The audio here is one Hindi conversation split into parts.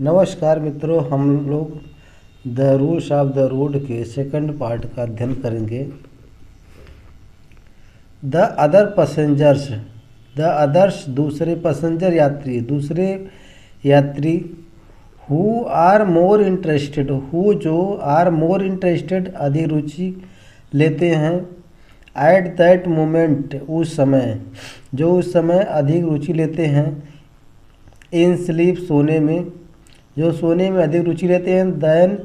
नमस्कार मित्रों, हम लोग the rules of the road के सेकंड पार्ट का अध्ययन करेंगे। The other passengers, the others दूसरे पैसेंजर यात्री who are more interested, who जो आर मोर इंटरेस्टेड अधिक रुचि लेते हैं, एट दैट मोमेंट उस समय, जो उस समय अधिक रुचि लेते हैं, इन स्लीप सोने में, जो सोने में अधिक रुचि लेते हैं, then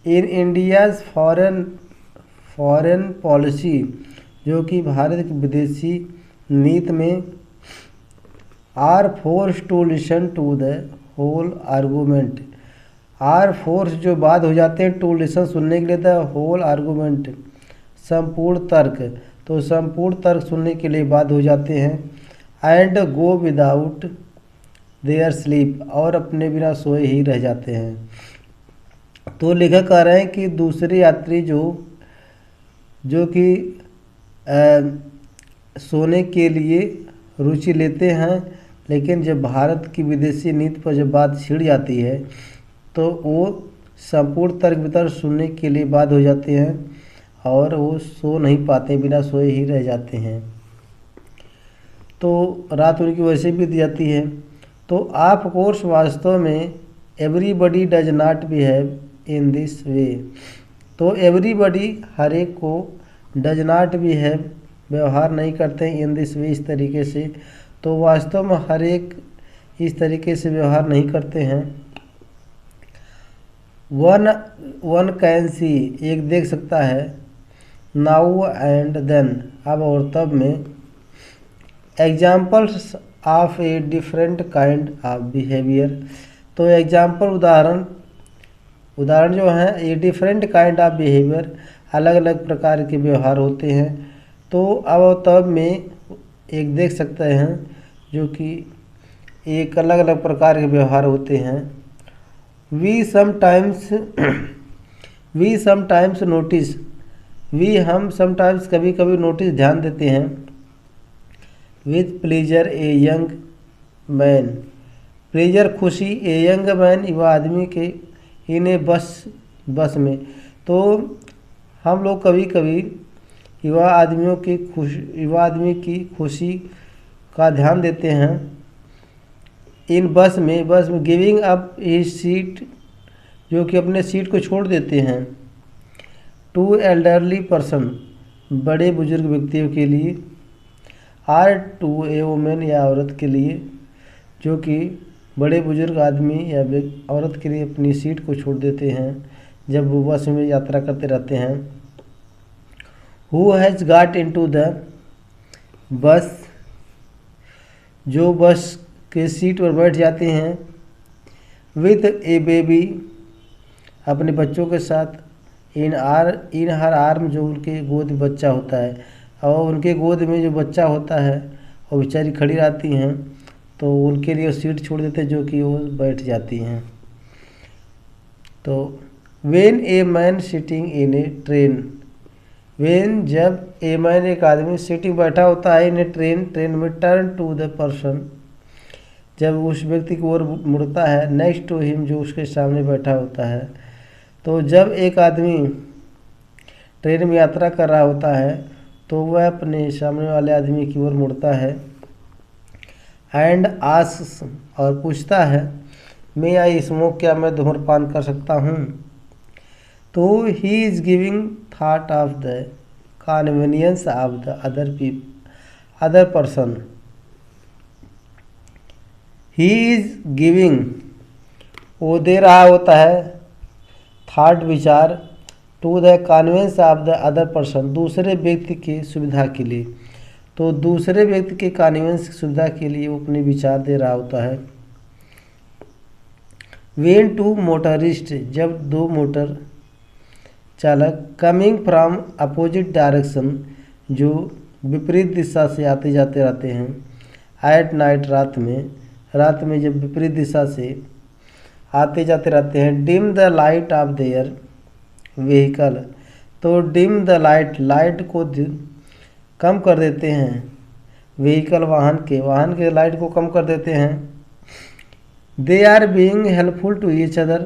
in India's foreign policy, जो कि भारत की विदेशी नीति में, are force to listen to the whole argument, are force जो बात हो जाते हैं, टू लिसन सुनने के लिए, द होल आर्गूमेंट संपूर्ण तर्क, तो संपूर्ण तर्क सुनने के लिए बात हो जाते हैं, and go without their sleep, और अपने बिना सोए ही रह जाते हैं। तो लेखक कह रहे हैं कि दूसरे यात्री जो कि सोने के लिए रुचि लेते हैं, लेकिन जब भारत की विदेशी नीति पर जब बात छिड़ जाती है तो वो संपूर्ण तर्क वितर्क सुनने के लिए बात हो जाते हैं और वो सो नहीं पाते, बिना सोए ही रह जाते हैं। तो रात उनकी वैसे बीत जाती है। तो ऑफ कोर्स वास्तव में everybody does not behave in this way, तो एवरीबडी हर एक को डज नॉट बिहेव व्यवहार नहीं करते हैं, इन दिस वे इस तरीके से, तो वास्तव में हर एक इस तरीके से व्यवहार नहीं करते हैं। वन कैन सी, एक देख सकता है, नाउ एंड देन, अब और तब में, examples of a different kind of behaviour, तो एग्जाम्पल उदाहरण जो हैं, ये डिफरेंट काइंड ऑफ बिहेवियर अलग अलग प्रकार के व्यवहार होते हैं। तो अब और तब में एक देख सकते हैं जो कि एक अलग अलग प्रकार के व्यवहार होते हैं। वी समटाइम्स नोटिस, हम समटाइम्स कभी कभी नोटिस ध्यान देते हैं, with pleasure a young man, pleasure खुशी, ए यंग मैन युवा आदमी के, इन्हें बस में, तो हम लोग कभी कभी युवा आदमी की खुशी का ध्यान देते हैं, इन बस में गिविंग अप हिज सीट, जो कि अपने सीट को छोड़ देते हैं, टू एल्डरली पर्सन, बड़े बुजुर्ग व्यक्तियों के लिए, आर टू ए वुमेन, या औरत के लिए, जो कि बड़े बुजुर्ग आदमी या औरत के लिए अपनी सीट को छोड़ देते हैं जब वो बस में यात्रा करते रहते हैं। Who has got into the bus, जो बस के सीट पर बैठ जाते हैं, विथ ए बेबी, अपने बच्चों के साथ, इन हर आर्म, जो उनके गोद में बच्चा होता है, और उनके गोद में जो बच्चा होता है वो बेचारी खड़ी रहती हैं, तो उनके लिए सीट छोड़ देते हैं, जो कि वो बैठ जाती हैं। तो when a man sitting in A train, when जब ए मैन एक आदमी सिटिंग बैठा होता है, इन ए ट्रेन में, टर्न टू द पर्सन, जब उस व्यक्ति की ओर मुड़ता है, नेक्स्ट टू हिम, जो उसके सामने बैठा होता है। तो जब एक आदमी ट्रेन में यात्रा कर रहा होता है तो वह अपने सामने वाले आदमी की ओर मुड़ता है, एंड आस्क्स, और पूछता है, मैं आई स्मोक, क्या मैं धूम्रपान कर सकता हूँ। तो he is giving thought of the convenience of the other person, he is giving, वो दे रहा होता है, थॉट विचार, to the convenience of the other person, दूसरे व्यक्ति की सुविधा के लिए, तो दूसरे व्यक्ति के कन्वीनियंस की सुविधा के लिए वो अपने विचार दे रहा होता है। वेन टू मोटरिस्ट, जब दो मोटर चालक, कमिंग फ्रॉम अपोजिट डायरेक्शन, जो विपरीत दिशा से आते जाते रहते हैं, एट नाइट, रात में जब विपरीत दिशा से आते जाते रहते हैं, dim the light of their vehicle, तो डिम द लाइट को कम कर देते हैं, व्हीकल वाहन के लाइट को कम कर देते हैं, they are being helpful to each other,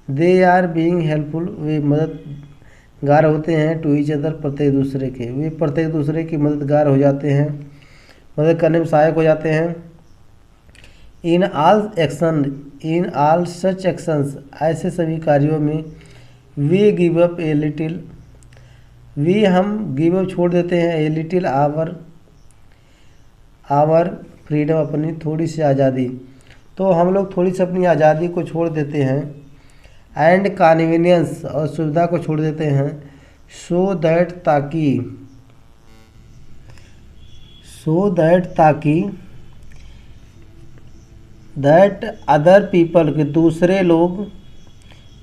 they are being helpful, वे मददगार होते हैं, टू ईच अदर प्रत्येक दूसरे के, वे प्रत्येक दूसरे की मददगार हो जाते हैं, मदद करने में सहायक हो जाते हैं। In all action, in all such actions, ऐसे सभी कार्यों में, we give up a little, we हम गिव अप छोड़ देते हैं, a little our, our freedom अपनी थोड़ी सी आज़ादी, तो हम लोग थोड़ी सी अपनी आज़ादी को छोड़ देते हैं, एंड कन्वीनियंस और सुविधा को छोड़ देते हैं, सो दैट ताकि दैट अदर पीपल के दूसरे लोग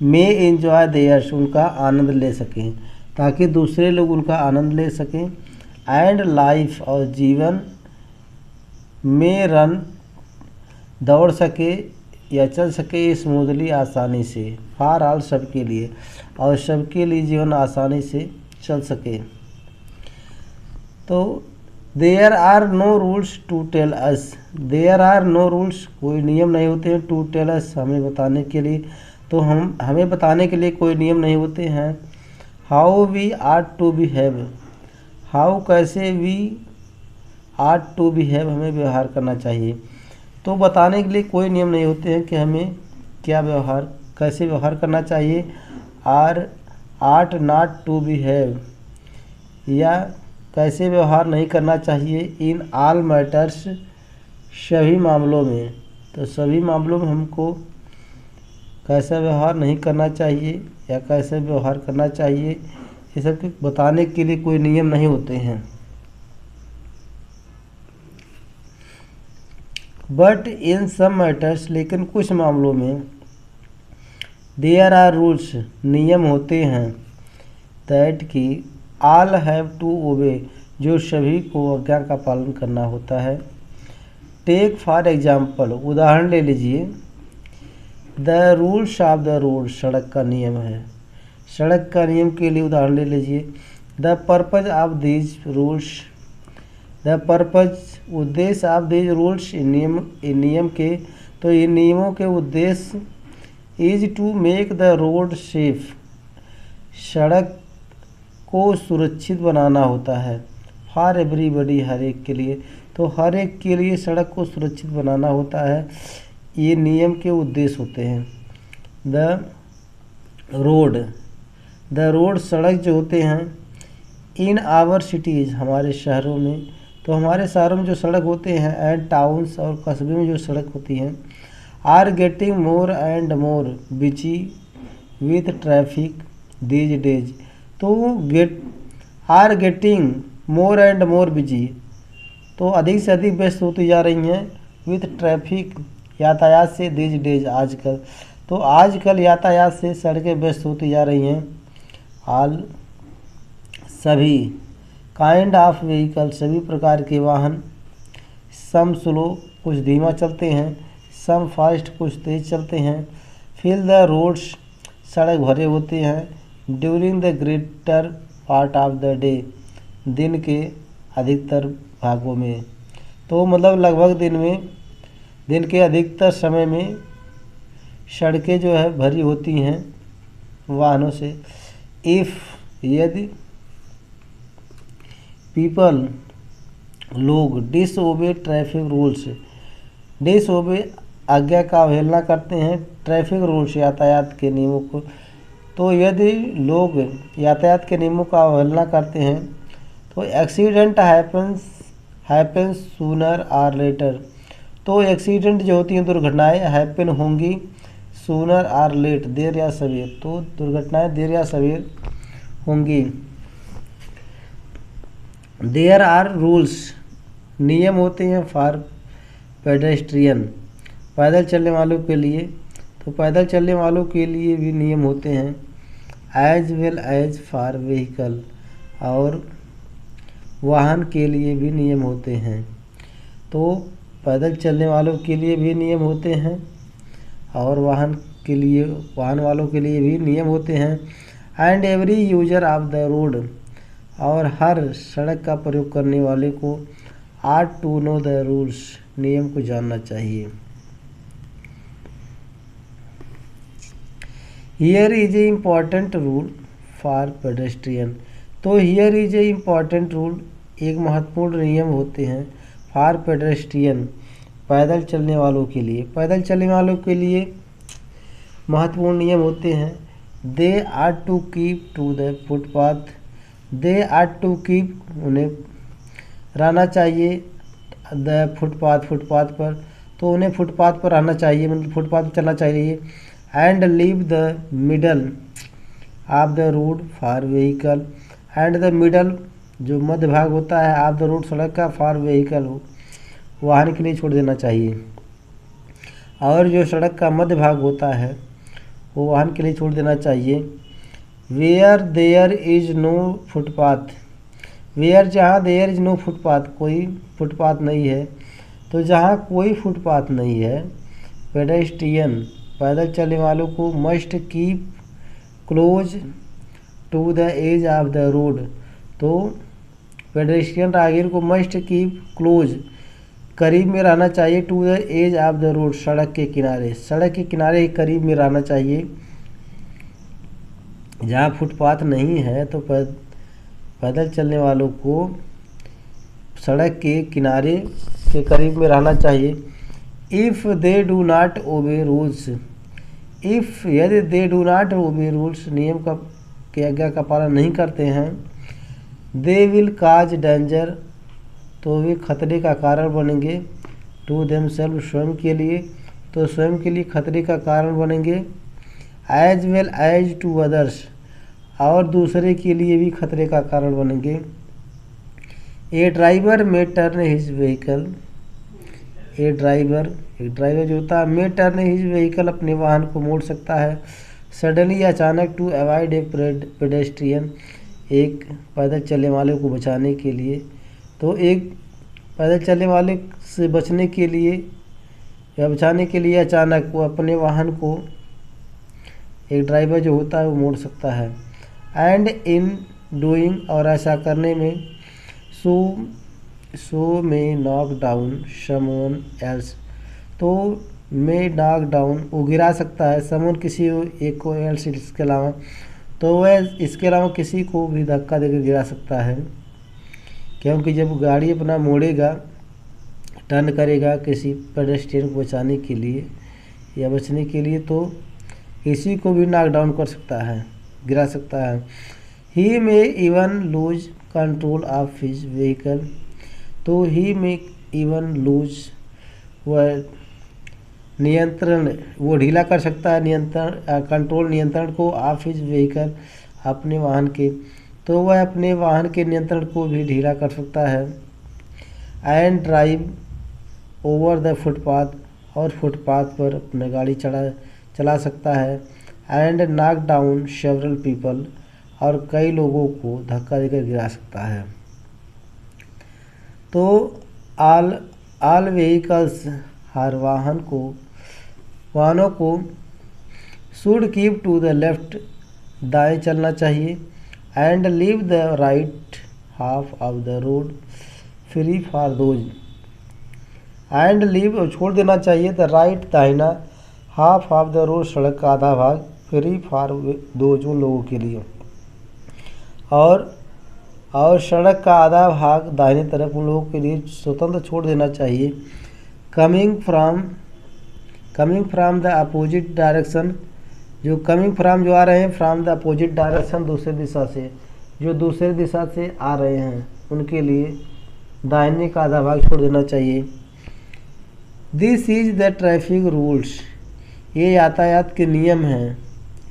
में एंजॉय देयर्स उनका आनंद ले सकें, ताकि दूसरे लोग उनका आनंद ले सकें, एंड लाइफ और जीवन में रन दौड़ सके या चल सके स्मूथली आसानी से, फॉर ऑल सबके लिए, और सबके लिए जीवन आसानी से चल सके। तो there are no rules to tell us, there are no rules, कोई नियम नहीं होते हैं, टू टेल अस हमें बताने के लिए, तो हमें बताने के लिए कोई नियम नहीं होते हैं। How we ought to behave, how कैसे, वी आट टू बिहेव हमें व्यवहार करना चाहिए, तो बताने के लिए कोई नियम नहीं होते हैं कि हमें क्या व्यवहार, कैसे व्यवहार करना चाहिए। Or ought not to behave, या कैसे व्यवहार नहीं करना चाहिए, इन ऑल मैटर्स सभी मामलों में, तो सभी मामलों में हमको कैसा व्यवहार नहीं करना चाहिए या कैसे व्यवहार करना चाहिए, ये सब बताने के लिए कोई नियम नहीं होते हैं। बट इन सम मैटर्स, लेकिन कुछ मामलों में, देयर आर रूल्स नियम होते हैं, दैट कि ऑल हैव टू ओबे जो सभी को आज्ञा का पालन करना होता है। टेक फॉर एग्जाम्पल उदाहरण ले लीजिए, the rules of the road सड़क का नियम है, सड़क का नियम के लिए उदाहरण ले लीजिए। The purpose of these rules, the purpose उद्देश्य ऑफ दीज रूल्स नियम के, तो इन नियमों के उद्देश्य is to make the road safe सड़क को सुरक्षित बनाना होता है। फॉर एवरीबडी हर एक के लिए, तो हर एक के लिए सड़क को सुरक्षित बनाना होता है, ये नियम के उद्देश्य होते हैं। द रोड सड़क जो होते हैं, इन आवर सिटीज़ हमारे शहरों में, तो हमारे शहरों में जो सड़क होते हैं, एंड टाउन्स और कस्बे में जो सड़क होती हैं, are getting more and more busy with traffic these days, तो are getting more and more busy, तो अधिक से अधिक व्यस्त होती जा रही हैं, विथ ट्रैफिक यातायात से, दीज डेज आजकल, तो आजकल यातायात से सड़कें व्यस्त होती जा रही हैं। ऑल सभी, काइंड ऑफ व्हीकल सभी प्रकार के वाहन, सम स्लो कुछ धीमा चलते हैं, सम फास्ट कुछ तेज चलते हैं, फिल द रोड्स सड़क भरे होते हैं, during the greater part of the day दिन के अधिकतर भागों में, तो मतलब लगभग दिन के अधिकतर समय में सड़कें जो है भरी होती हैं वाहनों से। इफ़ यदि पीपल लोग डिसओबे ट्रैफिक रूल्स, डिसओबे आज्ञा का अवहेलना करते हैं, ट्रैफिक रूल्स यातायात के नियमों को, तो यदि लोग यातायात के नियमों का अवहेलना करते हैं तो accident happens sooner or later, तो एक्सीडेंट जो होती हैं दुर्घटनाएं हैपन होंगी, सूनर आर लेट देर या सवेर, तो दुर्घटनाएं देर या सवेर होंगी। देयर आर रूल्स नियम होते हैं फॉर पेडेस्ट्रियन पैदल चलने वालों के लिए, तो पैदल चलने वालों के लिए भी नियम होते हैं, as well as for vehicle, और वाहन के लिए भी नियम होते हैं, तो पैदल चलने वालों के लिए भी नियम होते हैं और वाहन वालों के लिए भी नियम होते हैं। And every user of the road, और हर सड़क का प्रयोग करने वाले को ought to know the rules नियम को जानना चाहिए। Here is a important rule for pedestrian. तो here is a important rule, एक महत्वपूर्ण नियम होते हैं फॉर पेडेस्ट्रियन, पैदल चलने वालों के लिए। पैदल चलने वालों के लिए महत्वपूर्ण नियम होते हैं। They are to keep to the footpath, they are to keep, उन्हें रहना चाहिए द फुटपाथ, फुटपाथ पर, तो उन्हें फुटपाथ पर रहना चाहिए, मतलब फुटपाथ पर चलना चाहिए। And leave the middle of the road for vehicle, and the middle, जो मध्य भाग होता है, ऑफ द रोड, सड़क का, फॉर व्हीकल हो, वाहन के लिए छोड़ देना चाहिए। और जो सड़क का मध्य भाग होता है वो वाहन के लिए छोड़ देना चाहिए। Where there is no footpath, where जहाँ देयर इज नो फुटपाथ, कोई फुटपाथ नहीं है, तो जहाँ कोई फुटपाथ नहीं है, पेडेस्ट्रियन, पैदल चलने वालों को, must keep close to the edge of the road, तो पेडेस्ट्रियन राहगीर को मस्ट कीप क्लोज, करीब में रहना चाहिए, to the edge of the road, सड़क के किनारे, सड़क के किनारे ही करीब में रहना चाहिए। जहाँ फुटपाथ नहीं है तो पैदल चलने वालों को सड़क के किनारे के करीब में रहना चाहिए। If they do not obey rules, if, यदि they do not obey rules, नियम का के आज्ञा का पालन नहीं करते हैं, दे विल काज डेंजर, तो वे खतरे का कारण बनेंगे, टू देमसेल्फ, स्वयं के लिए, तो स्वयं के लिए खतरे का कारण बनेंगे, as well as to others, और दूसरे के लिए भी खतरे का कारण बनेंगे। A driver may turn his vehicle, a driver, एक ड्राइवर जो होता है, में टर्न हिज व्हीकल, अपने वाहन को मोड़ सकता है, सडनली, अचानक, टू अवॉइड ए पेडेस्ट्रियन, एक पैदल चलने वाले को बचाने के लिए, तो एक पैदल चलने वाले से बचने के लिए या बचाने के लिए अचानक वो अपने वाहन को, एक ड्राइवर जो होता है वो मोड़ सकता है। एंड इन डूइंग, और ऐसा करने में, सो में नॉक डाउन समवन एल्स, तो में नॉक डाउन, वो गिरा सकता है, समवन, किसी एक को, एल्स, इसके अलावा, तो वह इसके अलावा किसी को भी धक्का देकर गिरा सकता है, क्योंकि जब गाड़ी अपना मोड़ेगा, टर्न करेगा किसी पेडेस्ट्रियन को बचाने के लिए या बचने के लिए, तो किसी को भी नॉक डाउन कर सकता है, गिरा सकता है। ही में even lose control of his vehicle, तो ही में इवन लूज, वह नियंत्रण, वो ढीला कर सकता है, नियंत्रण, कंट्रोल, नियंत्रण को, ऑफ हिज व्हीकल, अपने वाहन के, तो वह अपने वाहन के नियंत्रण को भी ढीला कर सकता है। And drive over the footpath, और फुटपाथ पर अपना गाड़ी चला सकता है। And knock down several people, और कई लोगों को धक्का देकर गिरा सकता है। तो ऑल व्हीकल्स, हर वाहनों को should keep to the left, दाएं चलना चाहिए, and leave the right half of the road free for those, and leave, छोड़ देना चाहिए, द राइट, दाहिना, हाफ ऑफ द रोड, सड़क का आधा भाग, फ्री फॉर दोज, उन लोगों के लिए, और सड़क का आधा भाग दाहिने तरफ उन लोगों के लिए स्वतंत्र छोड़ देना चाहिए। Coming from the opposite direction, जो कमिंग फ्राम, जो आ रहे हैं, फ्राम द अपोजिट डायरेक्शन, दूसरे दिशा से, जो दूसरे दिशा से आ रहे हैं उनके लिए दाहिने का आधा भाग छोड़ देना चाहिए। This is the traffic rules, ये यातायात के नियम हैं,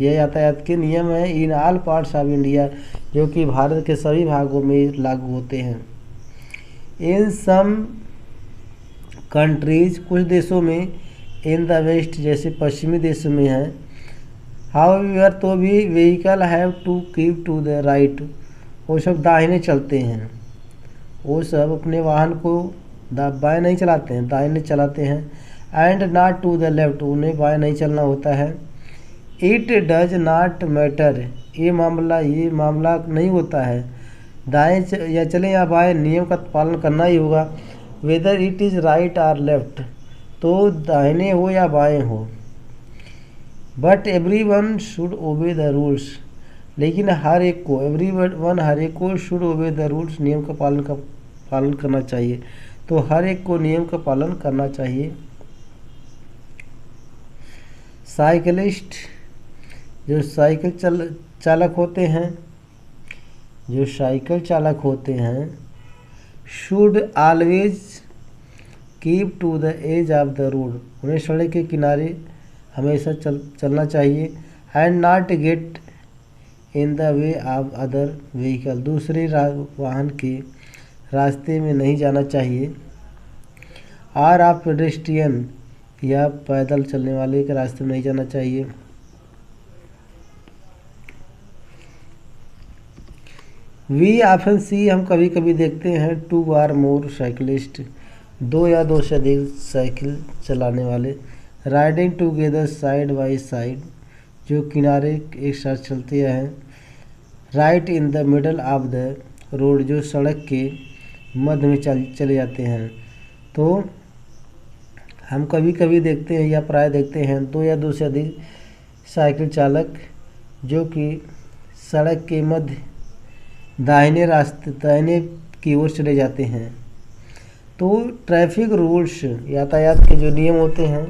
यह यातायात के नियम हैं, in all parts of India, जो कि भारत के सभी भागों में लागू होते हैं। इन सम कंट्रीज, कुछ देशों में, इन द वेस्ट, जैसे पश्चिमी देशों में है, हाउएवर, तो भी, vehicle have to keep to the right, वो सब दाहिने चलते हैं, वो सब अपने वाहन को बाएं नहीं चलाते हैं, दाहिने चलाते हैं। And not to the left, उन्हें बाएं नहीं चलना होता है। इट डज नॉट मैटर, ये मामला नहीं होता है, दाएं या चलें या बाएं, नियम का पालन करना ही होगा। वेदर इट इज़ राइट और लेफ्ट, तो दाहिने हो या बाएं हो। But every one should obey the rules, लेकिन हर एक को, एवरी वन हर एक को, शुड ओबे द रूल्स नियम का पालन करना चाहिए। तो हर एक को नियम का पालन करना चाहिए। साइकिलिस्ट, जो साइकिल चालक होते हैं, जो साइकिल चालक होते हैं, should always keep to the edge of the road, उन्हें सड़क के किनारे हमेशा चलना चाहिए। And not get in the way of other vehicle, दूसरे वाहन के रास्ते में नहीं जाना चाहिए। और आप पेडेस्ट्रियन, या पैदल चलने वाले के रास्ते में नहीं जाना चाहिए। वी ऑफन सी, हम कभी कभी देखते हैं, 2 or more साइकिलिस्ट, 2 या 2 से अधिक साइकिल चलाने वाले, riding together side by side, जो किनारे एक साथ चलते हैं। Right in the middle of the road, जो सड़क के मध्य में चले जाते हैं। तो हम कभी कभी देखते हैं या प्राय देखते हैं 2 या 2 से अधिक साइकिल चालक जो कि सड़क के मध्य दाहिने की ओर चले जाते हैं। तो ट्रैफिक रूल्स, यातायात के जो नियम होते हैं,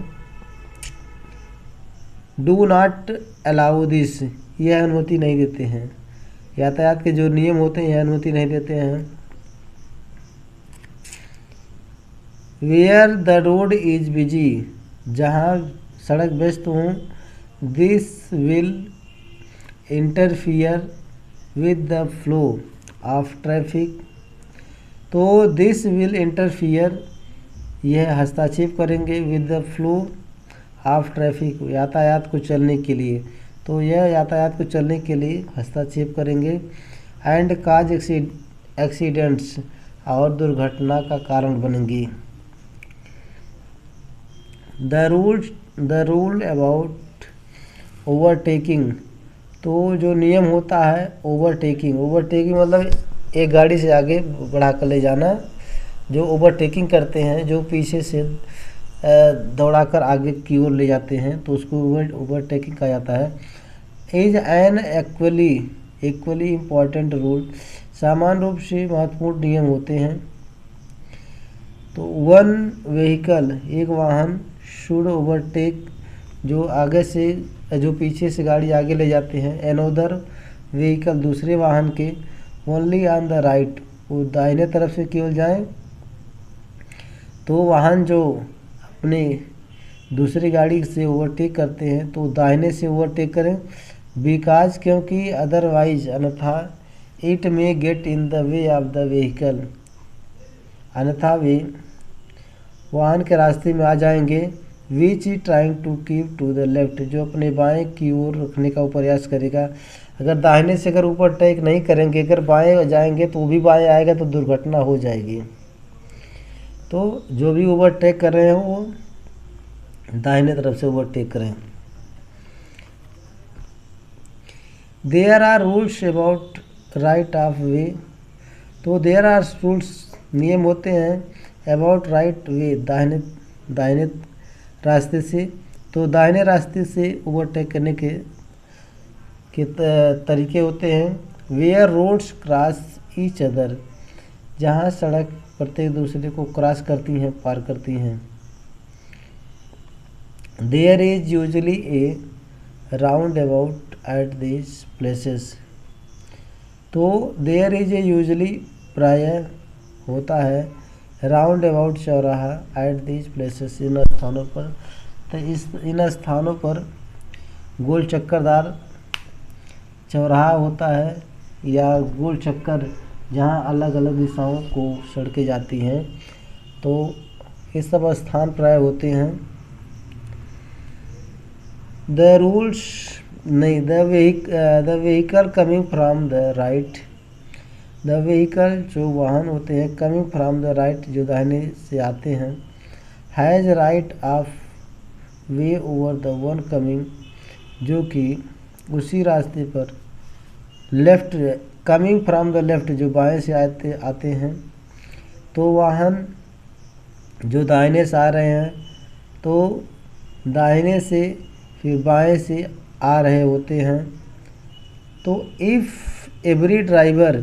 डू नॉट अलाउ दिस, यह अनुमति नहीं देते हैं। यातायात के जो नियम होते हैं यह अनुमति नहीं देते हैं। Where the road is busy, जहाँ सड़क व्यस्त हों, this will interfere with the flow of traffic, तो दिस विल इंटरफियर, यह हस्तक्षेप करेंगे, with the flow of traffic, यातायात को चलने के लिए, तो यह यातायात को चलने के लिए हस्तक्षेप करेंगे। एंड काज एक्सीडेंट्स, और दुर्घटना का कारण बनेंगी। द रूल अबाउट ओवरटेकिंग, तो जो नियम होता है ओवरटेकिंग मतलब एक गाड़ी से आगे बढ़ा कर ले जाना, जो ओवरटेकिंग करते हैं, जो पीछे से दौड़ाकर आगे की ओर ले जाते हैं, तो उसको ओवरटेकिंग कहा जाता है। Is an equally important rule, समान रूप से महत्वपूर्ण नियम होते हैं। तो वन व्हीकल, एक वाहन, शुड ओवरटेक, जो पीछे से गाड़ी आगे ले जाते हैं, एनोदर व्हीकल, दूसरे वाहन के, ओनली ऑन द राइट, वो दाहिने तरफ से केवल जाएं। तो वाहन जो अपने दूसरी गाड़ी से ओवरटेक करते हैं तो दाहिने से ओवरटेक करें, बिकॉज, क्योंकि, अदरवाइज, अन्यथा, it may get in the way of the vehicle, अन्यथा वे वाहन के रास्ते में आ जाएंगे। Which is trying to keep to the left, जो अपने बाएं की ओर रखने का प्रयास करेगा। अगर दाहिने से ओवरटेक नहीं करेंगे, अगर बाएं जाएंगे तो वो भी बाएं आएगा, तो दुर्घटना हो जाएगी। तो जो भी ओवरटेक कर रहे हैं वो दाहिने तरफ से ओवरटेक करें। There are rules about right of way, तो देयर आर रूल्स, नियम होते हैं, अबाउट राइट वे, दाहिने रास्ते से। तो दाहिने रास्ते से ओवरटेक करने के तरीके होते हैं। Where roads cross each other, जहाँ सड़क प्रत्येक दूसरे को क्रॉस करती हैं, पार करती हैं। There is usually a roundabout at this places, तो देयर इज ए यूजली, प्रायः होता है, राउंड अबाउट, चौराहा, एट दिस प्लेसेस, इन स्थानों पर। तो इन स्थानों पर गोल चक्करदार चौराहा होता है, या गोल चक्कर, जहाँ अलग अलग दिशाओं को सड़कें जाती हैं, तो ये सब स्थान प्राय होते हैं। द रूल्स नहीं, the vehicle coming from the right, the vehicle, जो वाहन होते हैं, कमिंग फ्रॉम द राइट, जो दाहिने से आते हैं, has right of way over the one coming, जो कि उसी रास्ते पर, left, coming from the left, जो बाएं से आते हैं, तो वाहन जो दाहिने से आ रहे हैं, तो दाहिने से फिर बाएं से आ रहे होते हैं। तो इफ़ एवरी ड्राइवर,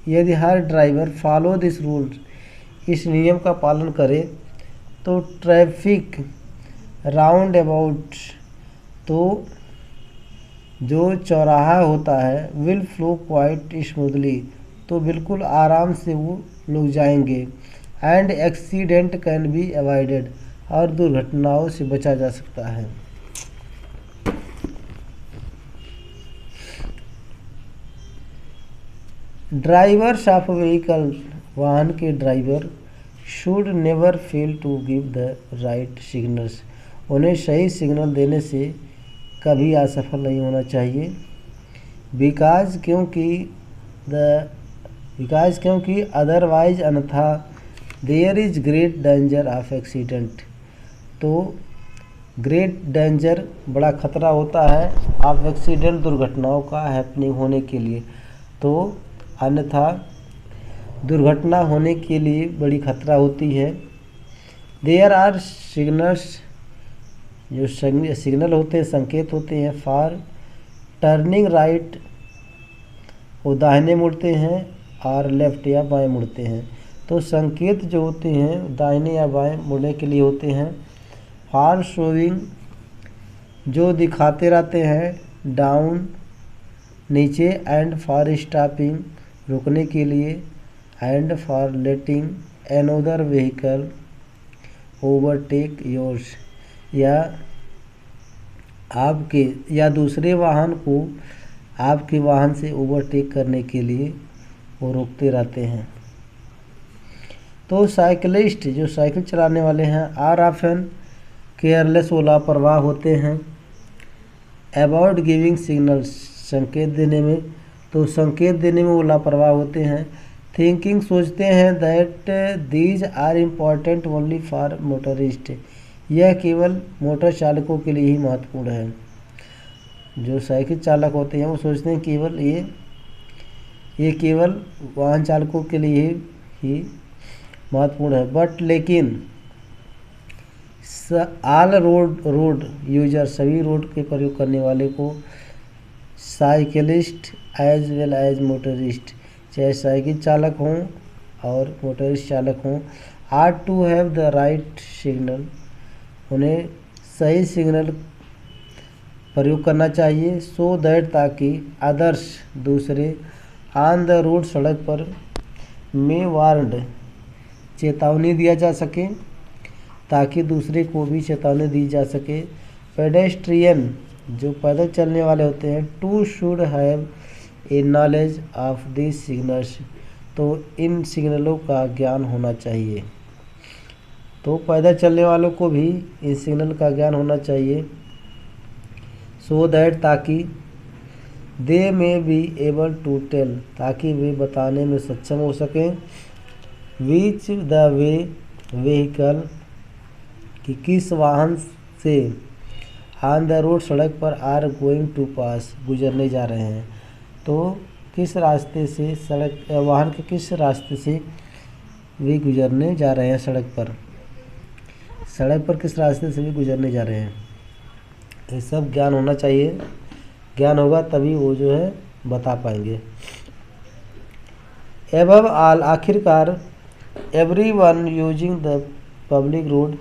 यदि हर ड्राइवर फॉलो दिस रूल, इस नियम का पालन करे, तो ट्रैफिक राउंड अबाउट, तो जो चौराहा होता है, विल फ्लो क्वाइट स्मूथली, तो बिल्कुल आराम से वो लोग जाएंगे। And accident can be avoided, और दुर्घटनाओं से बचा जा सकता है। ड्राइवर्स ऑफ व्हीकल, वाहन के driver, should never fail to give the right signals, उन्हें सही सिग्नल देने से कभी असफल नहीं होना चाहिए। बिकॉज क्योंकि अदरवाइज, अन्यथा, there is great danger of accident, तो ग्रेट डेंजर, बड़ा खतरा होता है, ऑफ एक्सीडेंट, दुर्घटनाओं का हैपनिंग होने के लिए, तो अन्यथा दुर्घटना होने के लिए बड़ी खतरा होती है। देयर आर सिग्नल्स, जो सिग्नल होते हैं, संकेत होते हैं, फॉर टर्निंग राइट, वो दाहिने मुड़ते हैं, और लेफ्ट या बाएं मुड़ते हैं। तो संकेत जो होते हैं दाहिने या बाएं मुड़ने के लिए होते हैं। फॉर शोइंग, जो दिखाते रहते हैं, डाउन, नीचे, एंड फॉर स्टॉपिंग, रुकने के लिए, and for letting another vehicle overtake yours, या आपके या दूसरे वाहन को आपके वाहन से ओवरटेक करने के लिए वो रोकते रहते हैं। तो साइकिलिस्ट, जो साइकिल चलाने वाले हैं, आर ऑफन केयरलेस, वो लापरवाह होते हैं। अबाउट गिविंग सिग्नल्स, संकेत देने में, तो संकेत देने में वो लापरवाह होते हैं। थिंकिंग, सोचते हैं, that these are important only for motorist, यह केवल मोटर चालकों के लिए ही महत्वपूर्ण है। जो साइकिल चालक होते हैं वो सोचते हैं केवल ये केवल वाहन चालकों के लिए ही महत्वपूर्ण है। बट लेकिन ऑल रोड यूजर, सभी रोड के प्रयोग करने वाले को, cyclist as well as motorist, चाहे साइकिल चालक हों और मोटरिस्ट चालक हों, are to have the right signal, उन्हें सही सिग्नल प्रयोग करना चाहिए। सो दैट, ताकि अदर्स, दूसरे, ऑन द रोड, सड़क पर, में वार्नड, चेतावनी दिया जा सके, ताकि दूसरे को भी चेतावनी दी जा सके। पेडेस्ट्रियन, जो पैदल चलने वाले होते हैं, to should have a knowledge of this signals, तो इन सिग्नलों का ज्ञान होना चाहिए। तो पैदल चलने वालों को भी इन सिग्नल का ज्ञान होना चाहिए। सो दैट, ताकि दे में बी एबल टू टेल, ताकि वे बताने में सक्षम हो सकें, विच द वे व्हीकल, कि किस वाहन से, ऑन द रोड, सड़क पर, आर गोइंग टू पास, गुजरने जा रहे हैं, तो किस रास्ते से सड़क, वाहन के किस रास्ते से वे गुजरने जा रहे हैं, सड़क पर किस रास्ते से भी गुजरने जा रहे हैं, ये सब ज्ञान होना चाहिए। ज्ञान होगा तभी वो जो है बता पाएंगे। एबव ऑल, आखिरकार, everyone using the public road,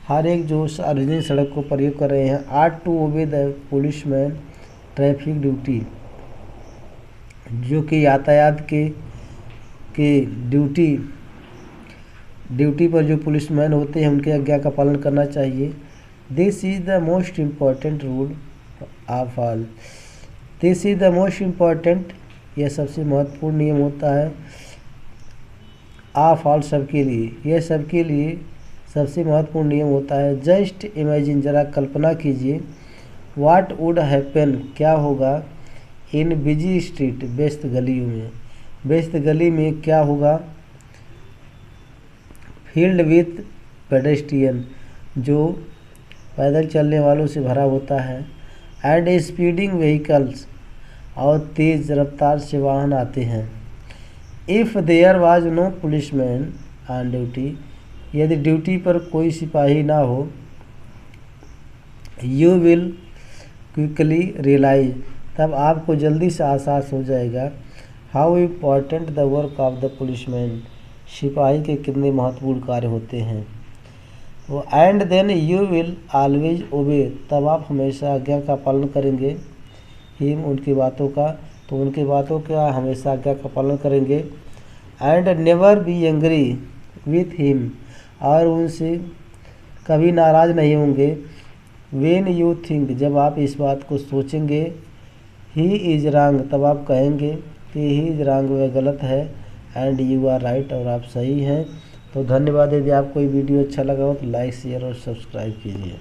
हर एक जो सार्वजनिक सड़क को प्रयोग कर रहे हैं, are to obey the policeman traffic duty, जो कि यातायात के ड्यूटी पर जो पुलिसमैन होते हैं उनके आज्ञा का पालन करना चाहिए। This is the most important rule of all, this is the most important, यह सबसे महत्वपूर्ण नियम होता है, ऑफ ऑल, सबके लिए, यह सबके लिए सबसे महत्वपूर्ण नियम होता है। जस्ट इमेजिन, जरा कल्पना कीजिए, व्हाट वुड हैपन, क्या होगा, इन बिजी स्ट्रीट, व्यस्त गलियों में, व्यस्त गली में क्या होगा, फील्ड विथ पेडेस्ट्रियन, जो पैदल चलने वालों से भरा होता है, एंड स्पीडिंग व्हीकल्स, और तेज़ रफ्तार से वाहन आते हैं। If there was no policeman on duty, यदि ड्यूटी पर कोई सिपाही ना हो, यू विल क्विकली रियलाइज, तब आपको जल्दी से एहसास हो जाएगा how important the work of the policeman, सिपाही के कितने महत्वपूर्ण कार्य होते हैं। वो and then you will always obey, तब आप हमेशा आज्ञा का पालन करेंगे। हिम, उनकी बातों का, तो उनकी बातों का हमेशा आज्ञा का पालन करेंगे। And never be angry with him, और उनसे कभी नाराज़ नहीं होंगे। व्हेन यू थिंक, जब आप इस बात को सोचेंगे ही इज़ रॉन्ग, तब आप कहेंगे कि ही इज़ रॉन्ग, वह गलत है। एंड यू आर राइट, और आप सही हैं। तो धन्यवाद। यदि आपको ये वीडियो अच्छा लगा हो तो लाइक शेयर और सब्सक्राइब कीजिए।